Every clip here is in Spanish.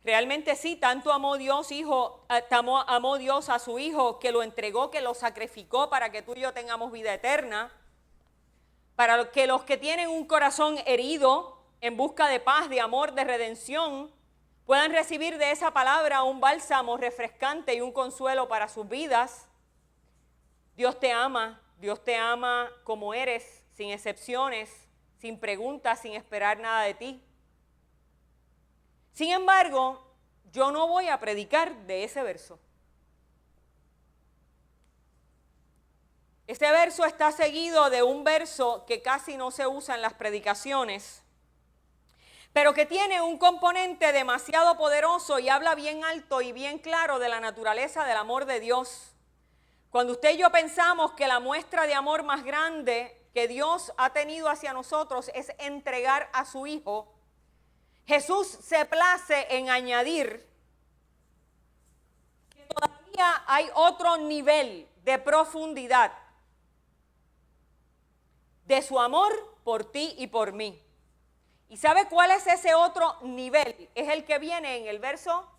Realmente sí, tanto amó Dios a su Hijo, que lo entregó, que lo sacrificó para que tú y yo tengamos vida eterna, para que los que tienen un corazón herido en busca de paz, de amor, de redención, puedan recibir de esa palabra un bálsamo refrescante y un consuelo para sus vidas. Dios te ama como eres, sin excepciones, sin preguntas, sin esperar nada de ti. Sin embargo, yo no voy a predicar de ese verso. Ese verso está seguido de un verso que casi no se usa en las predicaciones, pero que tiene un componente demasiado poderoso y habla bien alto y bien claro de la naturaleza del amor de Dios. Cuando usted y yo pensamos que la muestra de amor más grande que Dios ha tenido hacia nosotros es entregar a su Hijo, Jesús se place en añadir que todavía hay otro nivel de profundidad de su amor por ti y por mí. ¿Y sabe cuál es ese otro nivel? Es el que viene en el verso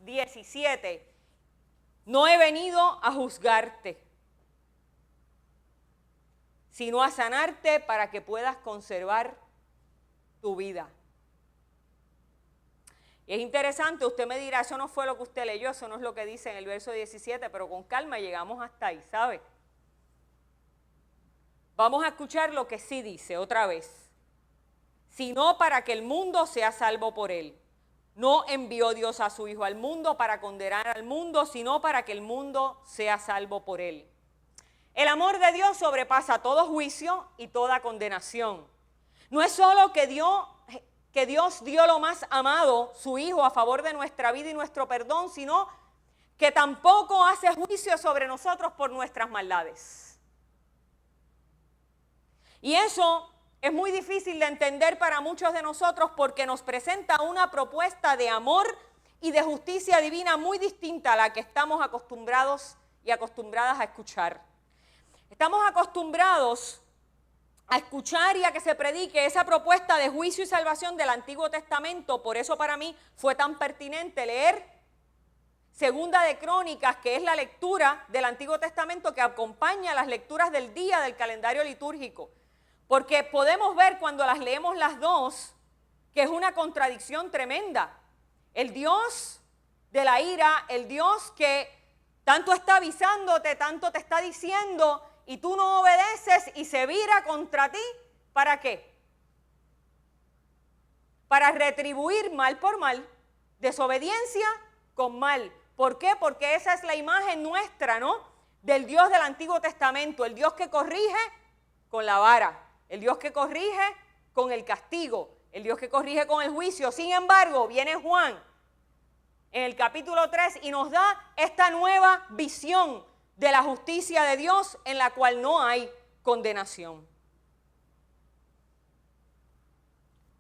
17. No he venido a juzgarte, sino a sanarte para que puedas conservar tu vida. Y es interesante, usted me dirá, eso no fue lo que usted leyó, eso no es lo que dice en el verso 17, pero con calma llegamos hasta ahí, ¿sabe? Vamos a escuchar lo que sí dice otra vez. Sino para que el mundo sea salvo por él. No envió Dios a su Hijo al mundo para condenar al mundo, sino para que el mundo sea salvo por él. El amor de Dios sobrepasa todo juicio y toda condenación. No es solo que Dios dio lo más amado, su Hijo, a favor de nuestra vida y nuestro perdón, sino que tampoco hace juicio sobre nosotros por nuestras maldades. Y eso es muy difícil de entender para muchos de nosotros porque nos presenta una propuesta de amor y de justicia divina muy distinta a la que estamos acostumbrados y acostumbradas a escuchar. Estamos acostumbrados a escuchar y a que se predique esa propuesta de juicio y salvación del Antiguo Testamento. Por eso para mí fue tan pertinente leer Segunda de Crónicas, que es la lectura del Antiguo Testamento que acompaña las lecturas del día del calendario litúrgico. Porque podemos ver cuando las leemos las dos que es una contradicción tremenda. El Dios de la ira, el Dios que tanto está avisándote, tanto te está diciendo y tú no obedeces y se vira contra ti, ¿para qué? Para retribuir mal por mal, desobediencia con mal. ¿Por qué? Porque esa es la imagen nuestra, ¿no? Del Dios del Antiguo Testamento, el Dios que corrige con la vara, el Dios que corrige con el castigo, el Dios que corrige con el juicio. Sin embargo, viene Juan en el capítulo 3 y nos da esta nueva visión de la justicia de Dios en la cual no hay condenación.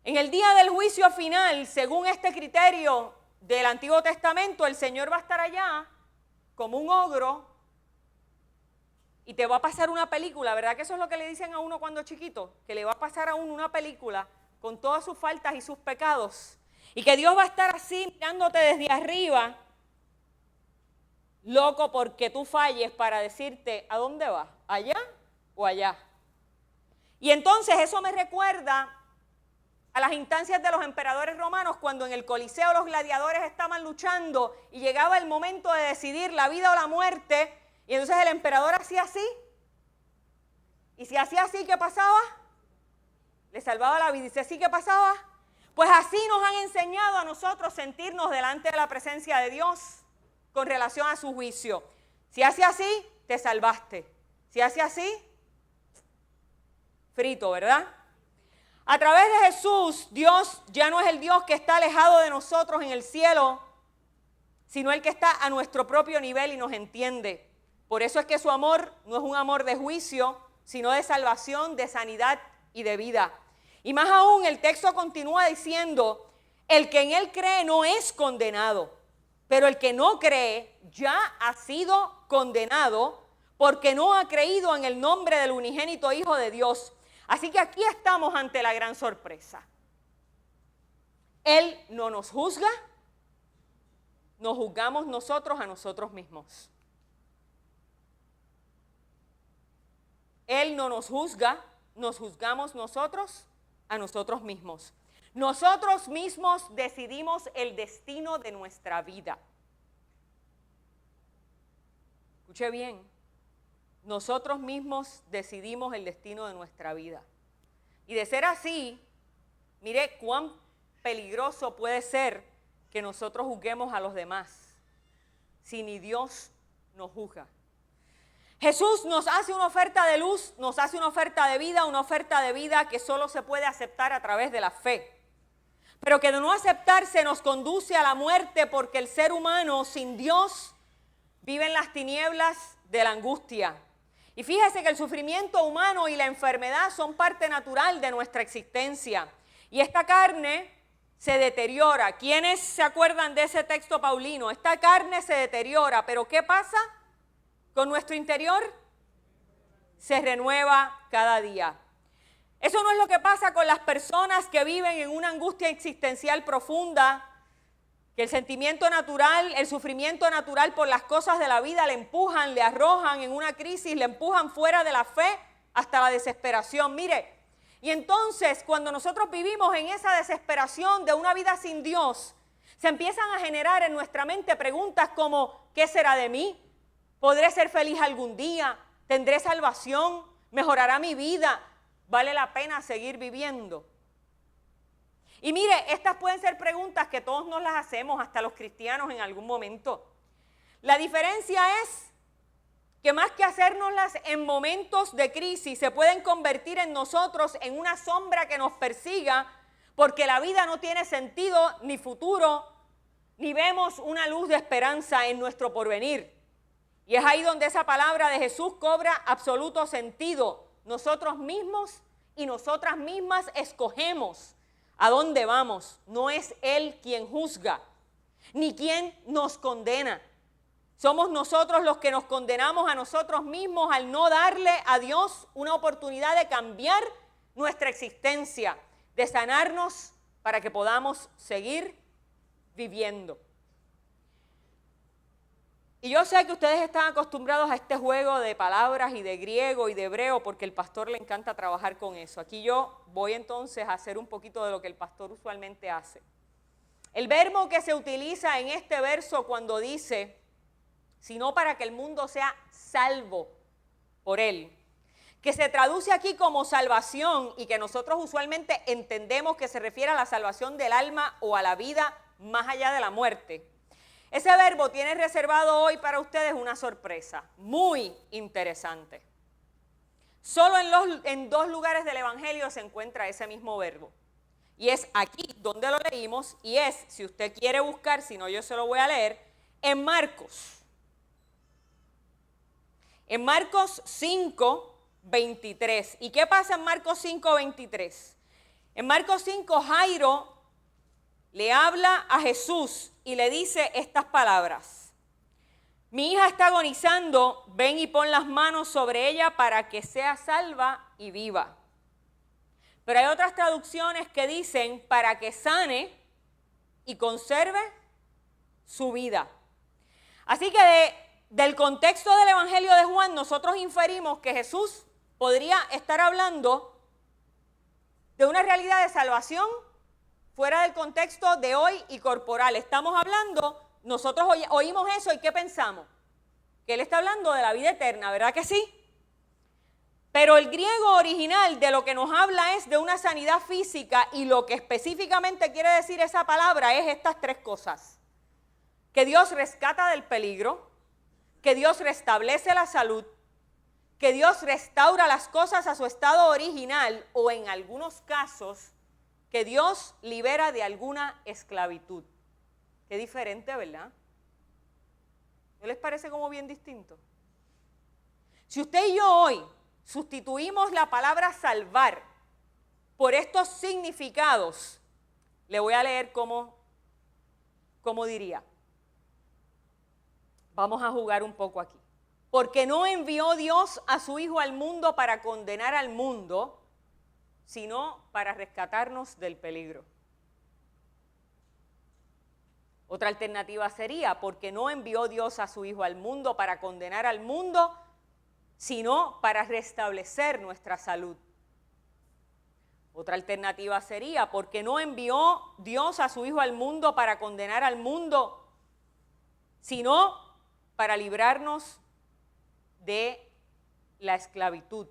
En el día del juicio final, según este criterio del Antiguo Testamento, el Señor va a estar allá como un ogro y te va a pasar una película, ¿verdad que eso es lo que le dicen a uno cuando es chiquito? Que le va a pasar a uno una película con todas sus faltas y sus pecados y que Dios va a estar así mirándote desde arriba, loco porque tú falles para decirte, ¿a dónde vas? ¿Allá o allá? Y entonces eso me recuerda a las instancias de los emperadores romanos cuando en el Coliseo los gladiadores estaban luchando y llegaba el momento de decidir la vida o la muerte y entonces el emperador hacía así y si hacía así, ¿qué pasaba? Le salvaba la vida. Y si así, ¿qué pasaba? Pues así nos han enseñado a nosotros sentirnos delante de la presencia de Dios con relación a su juicio. Si hace así, te salvaste. Si hace así, frito, ¿verdad? A través de Jesús, Dios ya no es el Dios que está alejado de nosotros en el cielo, sino el que está a nuestro propio nivel y nos entiende. Por eso es que su amor no es un amor de juicio, sino de salvación, de sanidad y de vida. Y más aún, el texto continúa diciendo, el que en él cree no es condenado, pero el que no cree ya ha sido condenado porque no ha creído en el nombre del unigénito Hijo de Dios. Así que aquí estamos ante la gran sorpresa. Él no nos juzga, nos juzgamos nosotros a nosotros mismos. Él no nos juzga, nos juzgamos nosotros a nosotros mismos. Nosotros mismos decidimos el destino de nuestra vida. Escuche bien, nosotros mismos decidimos el destino de nuestra vida. Y de ser así, mire cuán peligroso puede ser que nosotros juzguemos a los demás, si ni Dios nos juzga. Jesús nos hace una oferta de luz, nos hace una oferta de vida que solo se puede aceptar a través de la fe. Pero que de no aceptarse nos conduce a la muerte, porque el ser humano sin Dios vive en las tinieblas de la angustia. Y fíjese que el sufrimiento humano y la enfermedad son parte natural de nuestra existencia. Y esta carne se deteriora. ¿Quiénes se acuerdan de ese texto paulino? Esta carne se deteriora, pero ¿qué pasa con nuestro interior? Se renueva cada día. Eso no es lo que pasa con las personas que viven en una angustia existencial profunda, que el sentimiento natural, el sufrimiento natural por las cosas de la vida le empujan, le arrojan en una crisis, le empujan fuera de la fe hasta la desesperación. Mire, y entonces cuando nosotros vivimos en esa desesperación de una vida sin Dios, se empiezan a generar en nuestra mente preguntas como: ¿qué será de mí? ¿Podré ser feliz algún día? ¿Tendré salvación? ¿Mejorará mi vida? ¿Vale la pena seguir viviendo? Y mire, estas pueden ser preguntas que todos nos las hacemos, hasta los cristianos en algún momento. La diferencia es que más que hacérnoslas en momentos de crisis, se pueden convertir en nosotros en una sombra que nos persiga, porque la vida no tiene sentido ni futuro, ni vemos una luz de esperanza en nuestro porvenir. Y es ahí donde esa palabra de Jesús cobra absoluto sentido. Nosotros mismos y nosotras mismas escogemos a dónde vamos. No es Él quien juzga, ni quien nos condena. Somos nosotros los que nos condenamos a nosotros mismos al no darle a Dios una oportunidad de cambiar nuestra existencia, de sanarnos para que podamos seguir viviendo. Y yo sé que ustedes están acostumbrados a este juego de palabras y de griego y de hebreo, porque el pastor le encanta trabajar con eso. Aquí yo voy entonces a hacer un poquito de lo que el pastor usualmente hace. El verbo que se utiliza en este verso cuando dice, sino para que el mundo sea salvo por él, que se traduce aquí como salvación y que nosotros usualmente entendemos que se refiere a la salvación del alma o a la vida más allá de la muerte. Ese verbo tiene reservado hoy para ustedes una sorpresa muy interesante. Solo en dos lugares del Evangelio se encuentra ese mismo verbo. Y es aquí donde lo leímos, y es, si usted quiere buscar, si no yo se lo voy a leer, en Marcos. En Marcos 5:23. ¿Y qué pasa en Marcos 5:23? En Marcos 5, Jairo le habla a Jesús y le dice estas palabras: mi hija está agonizando, ven y pon las manos sobre ella para que sea salva y viva. Pero hay otras traducciones que dicen para que sane y conserve su vida. Así que del contexto del Evangelio de Juan nosotros inferimos que Jesús podría estar hablando de una realidad de salvación fuera del contexto de hoy y corporal. Estamos hablando, nosotros oímos eso y ¿qué pensamos? Que Él está hablando de la vida eterna, ¿verdad que sí? Pero el griego original de lo que nos habla es de una sanidad física, y lo que específicamente quiere decir esa palabra es estas tres cosas: que Dios rescata del peligro, que Dios restablece la salud, que Dios restaura las cosas a su estado original, o en algunos casos, que Dios libera de alguna esclavitud. Qué diferente, ¿verdad? ¿No les parece como bien distinto? Si usted y yo hoy sustituimos la palabra salvar por estos significados, le voy a leer cómo diría. Vamos a jugar un poco aquí. Porque no envió Dios a su Hijo al mundo para condenar al mundo, sino para rescatarnos del peligro. Otra alternativa sería, porque no envió Dios a su Hijo al mundo para condenar al mundo, sino para restablecer nuestra salud. Otra alternativa sería, porque no envió Dios a su Hijo al mundo para condenar al mundo, sino para librarnos de la esclavitud.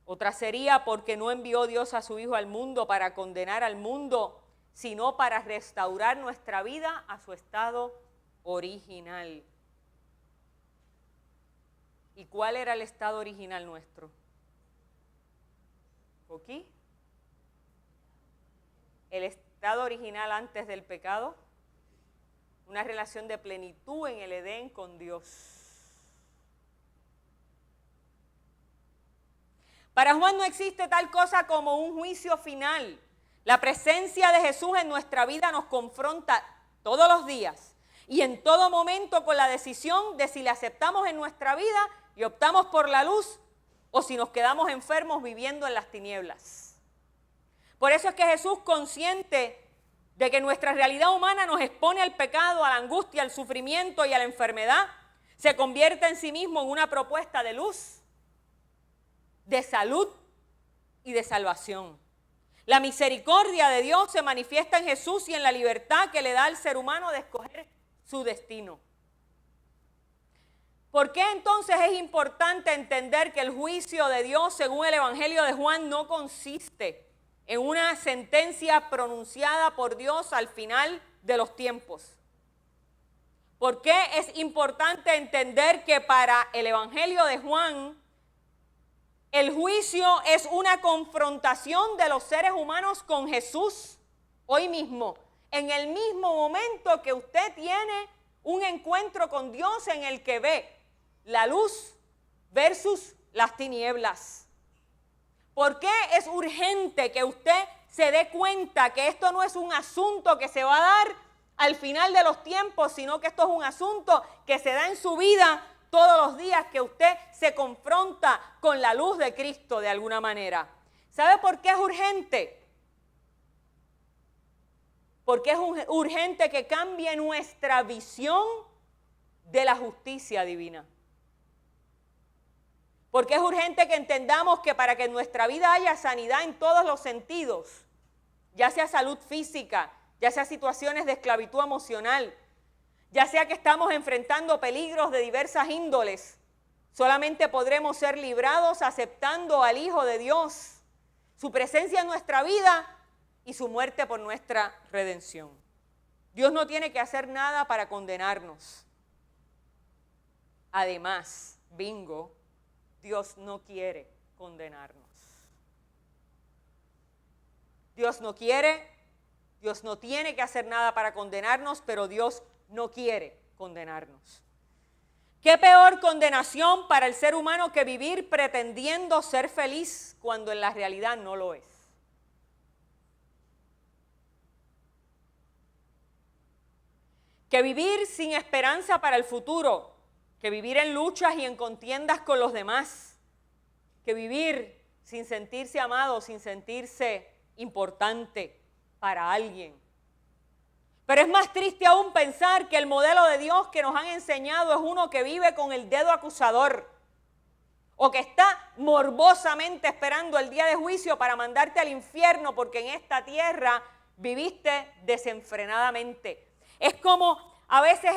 Otra sería, porque no envió Dios a su Hijo al mundo para condenar al mundo, sino para restaurar nuestra vida a su estado original. ¿Y cuál era el estado original nuestro? ¿Aquí? El estado original antes del pecado, una relación de plenitud en el Edén con Dios. Para Juan no existe tal cosa como un juicio final. La presencia de Jesús en nuestra vida nos confronta todos los días y en todo momento con la decisión de si le aceptamos en nuestra vida y optamos por la luz o si nos quedamos enfermos viviendo en las tinieblas. Por eso es que Jesús, consciente de que nuestra realidad humana nos expone al pecado, a la angustia, al sufrimiento y a la enfermedad, se convierte en sí mismo en una propuesta de luz, de salud y de salvación. La misericordia de Dios se manifiesta en Jesús y en la libertad que le da al ser humano de escoger su destino. ¿Por qué entonces es importante entender que el juicio de Dios, según el Evangelio de Juan, no consiste en una sentencia pronunciada por Dios al final de los tiempos? ¿Por qué es importante entender que para el Evangelio de Juan el juicio es una confrontación de los seres humanos con Jesús hoy mismo? En el mismo momento que usted tiene un encuentro con Dios en el que ve la luz versus las tinieblas. ¿Por qué es urgente que usted se dé cuenta que esto no es un asunto que se va a dar al final de los tiempos, sino que esto es un asunto que se da en su vida todos los días, que usted se confronta con la luz de Cristo de alguna manera? ¿Sabe por qué es urgente? Porque es urgente que cambie nuestra visión de la justicia divina. Porque es urgente que entendamos que para que en nuestra vida haya sanidad en todos los sentidos, ya sea salud física, ya sea situaciones de esclavitud emocional, ya sea que estamos enfrentando peligros de diversas índoles, solamente podremos ser librados aceptando al Hijo de Dios, su presencia en nuestra vida y su muerte por nuestra redención. Dios no tiene que hacer nada para condenarnos. Además, bingo, Dios no quiere condenarnos. Dios no quiere, Dios no tiene que hacer nada para condenarnos, pero Dios no quiere condenarnos. ¿Qué peor condenación para el ser humano que vivir pretendiendo ser feliz cuando en la realidad no lo es? Que vivir sin esperanza para el futuro, que vivir en luchas y en contiendas con los demás, que vivir sin sentirse amado, sin sentirse importante para alguien. Pero es más triste aún pensar que el modelo de Dios que nos han enseñado es uno que vive con el dedo acusador o que está morbosamente esperando el día de juicio para mandarte al infierno porque en esta tierra viviste desenfrenadamente. Es como a veces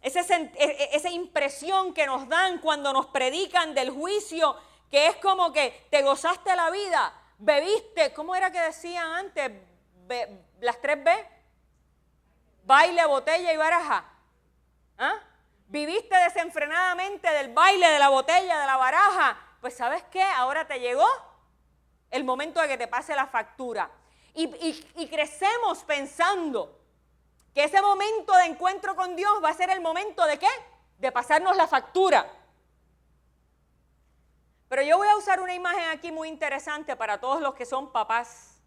esa impresión que nos dan cuando nos predican del juicio, que es como que te gozaste la vida, bebiste, ¿cómo era que decían antes? Las 3B. Baile, botella y baraja. ¿Ah? Viviste desenfrenadamente del baile, de la botella, de la baraja. Pues ¿sabes qué? Ahora te llegó el momento de que te pase la factura. Y crecemos pensando que ese momento de encuentro con Dios va a ser el momento ¿de qué? De pasarnos la factura. Pero yo voy a usar una imagen aquí muy interesante para todos los que son papás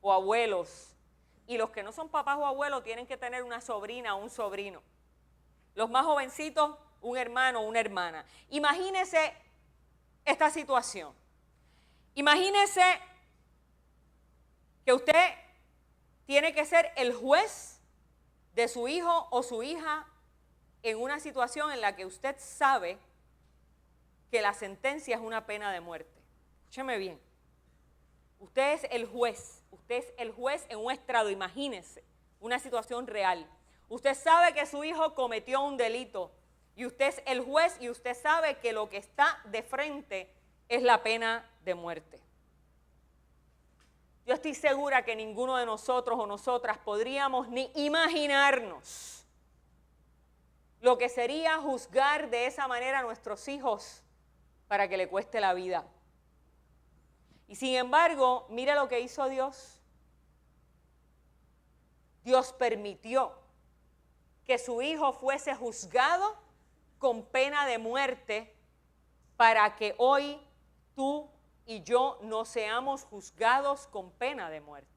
o abuelos. Y los que no son papás o abuelos tienen que tener una sobrina o un sobrino. Los más jovencitos, un hermano o una hermana. Imagínese esta situación. Imagínese que usted tiene que ser el juez de su hijo o su hija en una situación en la que usted sabe que la sentencia es una pena de muerte. Escúcheme bien. Usted es el juez en un estrado, imagínese, una situación real. Usted sabe que su hijo cometió un delito y usted es el juez y usted sabe que lo que está de frente es la pena de muerte. Yo estoy segura que ninguno de nosotros o nosotras podríamos ni imaginarnos lo que sería juzgar de esa manera a nuestros hijos para que le cueste la vida. Y sin embargo, mira lo que hizo Dios. Dios permitió que su hijo fuese juzgado con pena de muerte para que hoy tú y yo no seamos juzgados con pena de muerte.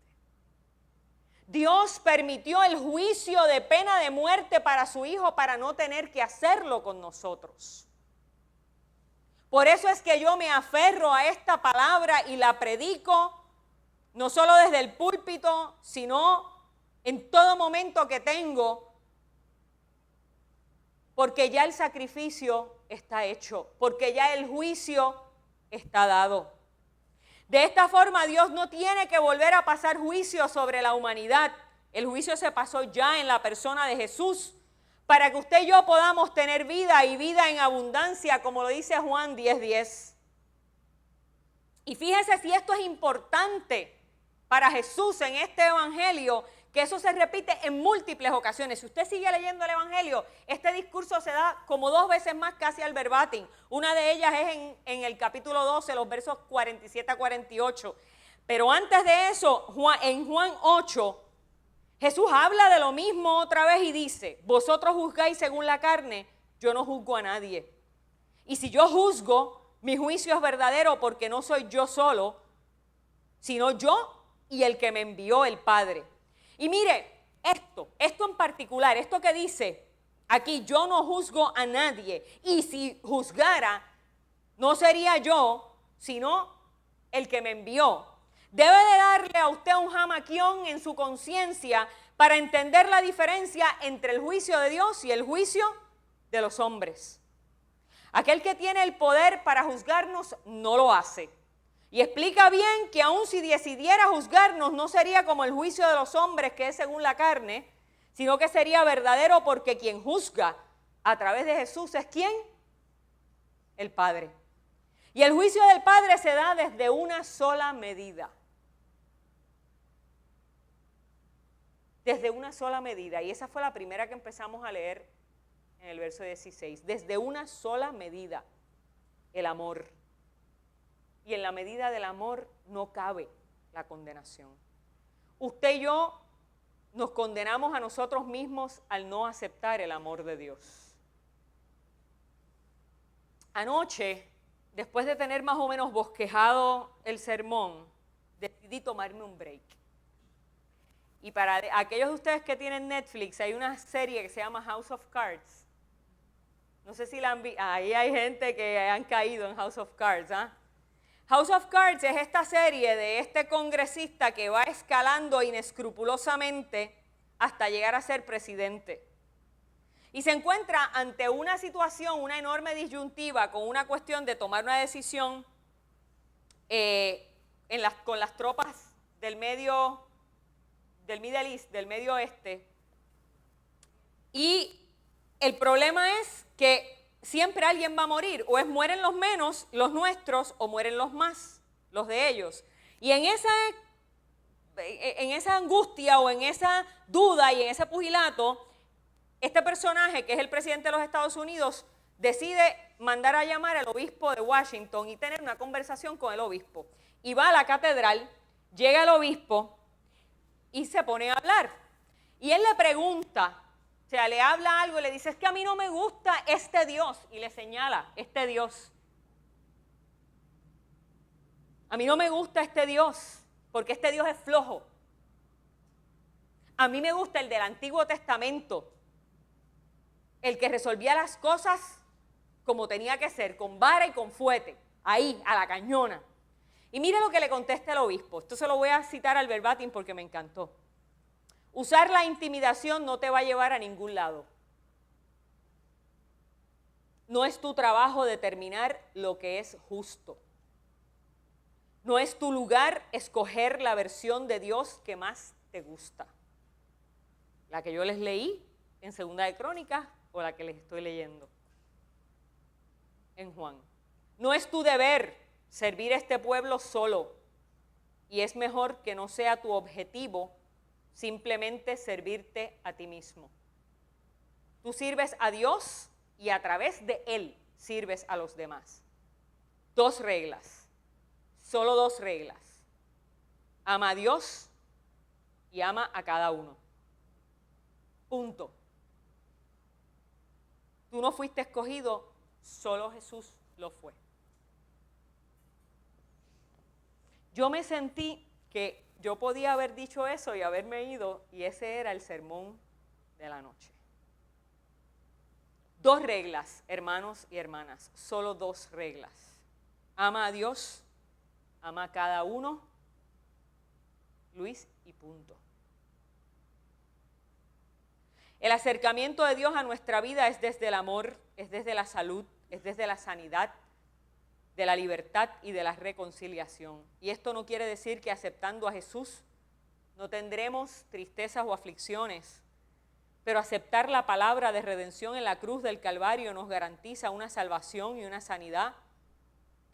Dios permitió el juicio de pena de muerte para su hijo para no tener que hacerlo con nosotros. Por eso es que yo me aferro a esta palabra y la predico, no solo desde el púlpito, sino en todo momento que tengo, porque ya el sacrificio está hecho, porque ya el juicio está dado. De esta forma Dios no tiene que volver a pasar juicio sobre la humanidad. El juicio se pasó ya en la persona de Jesús, para que usted y yo podamos tener vida y vida en abundancia, como lo dice Juan 10:10. Y fíjese si esto es importante para Jesús en este evangelio, que eso se repite en múltiples ocasiones. Si usted sigue leyendo el evangelio, este discurso se da como 2 veces más casi al verbatim. Una de ellas es en el capítulo 12, los versos 47 a 48. Pero antes de eso, en Juan 8, Jesús habla de lo mismo otra vez y dice: vosotros juzgáis según la carne, yo no juzgo a nadie. Y si yo juzgo, mi juicio es verdadero, porque no soy yo solo, sino yo y el que me envió, el Padre. Y mire, esto en particular, esto que dice aquí, yo no juzgo a nadie. Y si juzgara, no sería yo, sino el que me envió. Debe de darle a usted un jamaquión en su conciencia para entender la diferencia entre el juicio de Dios y el juicio de los hombres. Aquel que tiene el poder para juzgarnos no lo hace. Y explica bien que aun si decidiera juzgarnos, no sería como el juicio de los hombres, que es según la carne, sino que sería verdadero, porque quien juzga a través de Jesús es ¿quién? El Padre. Y el juicio del Padre se da desde una sola medida. Desde una sola medida. Y esa fue la primera que empezamos a leer en el verso 16. Desde una sola medida, el amor. Y en la medida del amor no cabe la condenación. Usted y yo nos condenamos a nosotros mismos al no aceptar el amor de Dios. Anoche, después de tener más o menos bosquejado el sermón, decidí tomarme un break. Y para aquellos de ustedes que tienen Netflix, hay una serie que se llama House of Cards. No sé si la han visto. Ahí hay gente que han caído en House of Cards, ¿ah? House of Cards es esta serie de este congresista que va escalando inescrupulosamente hasta llegar a ser presidente. Y se encuentra ante una situación, una enorme disyuntiva, con una cuestión de tomar una decisión con las tropas del Middle East, del Medio Oeste. Y el problema es que siempre alguien va a morir, o mueren los menos, los nuestros, o mueren los más, los de ellos. Y en esa angustia o en esa duda y en ese pugilato, este personaje, que es el presidente de los Estados Unidos, decide mandar a llamar al obispo de Washington y tener una conversación con el obispo. Y va a la catedral, llega el obispo y se pone a hablar. Y él le pregunta, o sea, le habla algo y le dice: es que a mí no me gusta este Dios. Y le señala, este Dios. A mí no me gusta este Dios, porque este Dios es flojo. A mí me gusta el del Antiguo Testamento, el que resolvía las cosas como tenía que ser, con vara y con fuete, ahí, a la cañona. Y mire lo que le contesta el obispo. Esto se lo voy a citar al verbatim porque me encantó. Usar la intimidación no te va a llevar a ningún lado. No es tu trabajo determinar lo que es justo. No es tu lugar escoger la versión de Dios que más te gusta. La que yo les leí en Segunda de Crónicas o la que les estoy leyendo en Juan. No es tu deber servir a este pueblo solo. Y es mejor que no sea tu objetivo simplemente servirte a ti mismo. Tú sirves a Dios y a través de Él sirves a los demás. 2 reglas, solo 2 reglas. Ama a Dios y ama a cada uno. Punto. Tú no fuiste escogido, solo Jesús lo fue. Yo me sentí que yo podía haber dicho eso y haberme ido, y ese era el sermón de la noche. 2 reglas, hermanos y hermanas, solo 2 reglas. Ama a Dios, ama a cada uno, Luis, y punto. El acercamiento de Dios a nuestra vida es desde el amor, es desde la salud, es desde la sanidad, de la libertad y de la reconciliación. Y esto no quiere decir que aceptando a Jesús no tendremos tristezas o aflicciones, pero aceptar la palabra de redención en la cruz del Calvario nos garantiza una salvación y una sanidad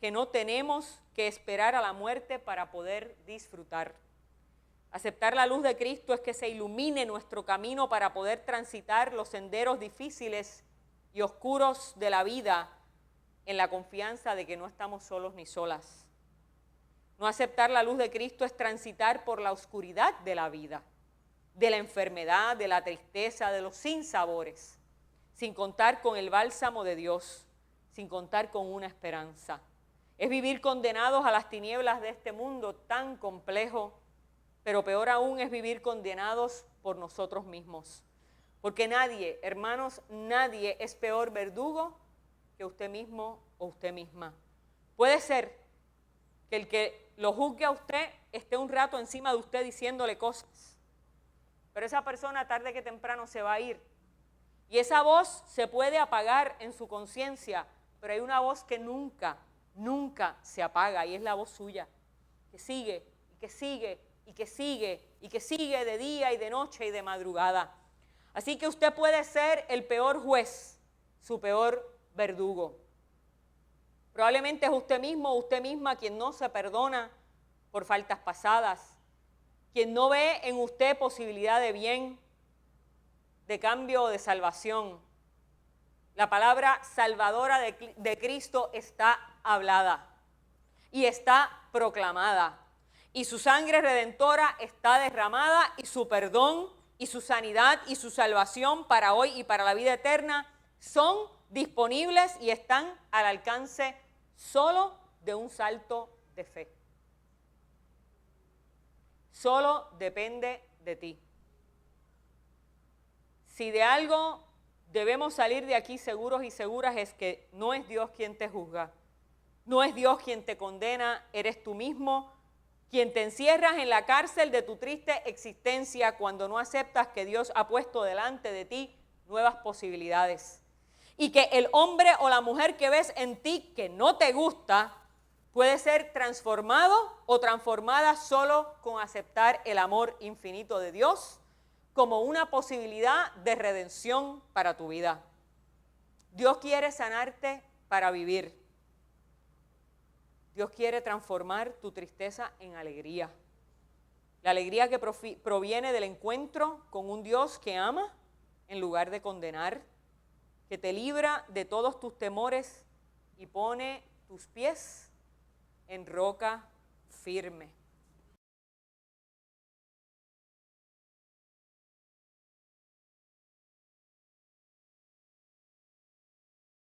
que no tenemos que esperar a la muerte para poder disfrutar. Aceptar la luz de Cristo es que se ilumine nuestro camino para poder transitar los senderos difíciles y oscuros de la vida en la confianza de que no estamos solos ni solas. No aceptar la luz de Cristo es transitar por la oscuridad de la vida, de la enfermedad, de la tristeza, de los sinsabores, sin contar con el bálsamo de Dios, sin contar con una esperanza. Es vivir condenados a las tinieblas de este mundo tan complejo, pero peor aún es vivir condenados por nosotros mismos. Porque nadie, hermanos, nadie es peor verdugo que usted mismo o usted misma. Puede ser que el que lo juzgue a usted esté un rato encima de usted diciéndole cosas, pero esa persona tarde que temprano se va a ir. Y esa voz se puede apagar en su conciencia, pero hay una voz que nunca, nunca se apaga, y es la voz suya, que sigue, y que sigue, y que sigue, y que sigue de día y de noche y de madrugada. Así que usted puede ser el peor juez, su peor verdugo. Probablemente es usted mismo o usted misma quien no se perdona por faltas pasadas, quien no ve en usted posibilidad de bien, de cambio o de salvación. La palabra salvadora de Cristo está hablada y está proclamada, y su sangre redentora está derramada, y su perdón y su sanidad y su salvación para hoy y para la vida eterna son disponibles y están al alcance solo de un salto de fe. Solo depende de ti. Si de algo debemos salir de aquí seguros y seguras es que no es Dios quien te juzga, no es Dios quien te condena, eres tú mismo quien te encierras en la cárcel de tu triste existencia cuando no aceptas que Dios ha puesto delante de ti nuevas posibilidades. Y que el hombre o la mujer que ves en ti que no te gusta puede ser transformado o transformada solo con aceptar el amor infinito de Dios como una posibilidad de redención para tu vida. Dios quiere sanarte para vivir. Dios quiere transformar tu tristeza en alegría. La alegría que proviene del encuentro con un Dios que ama en lugar de condenar, que te libra de todos tus temores y pone tus pies en roca firme.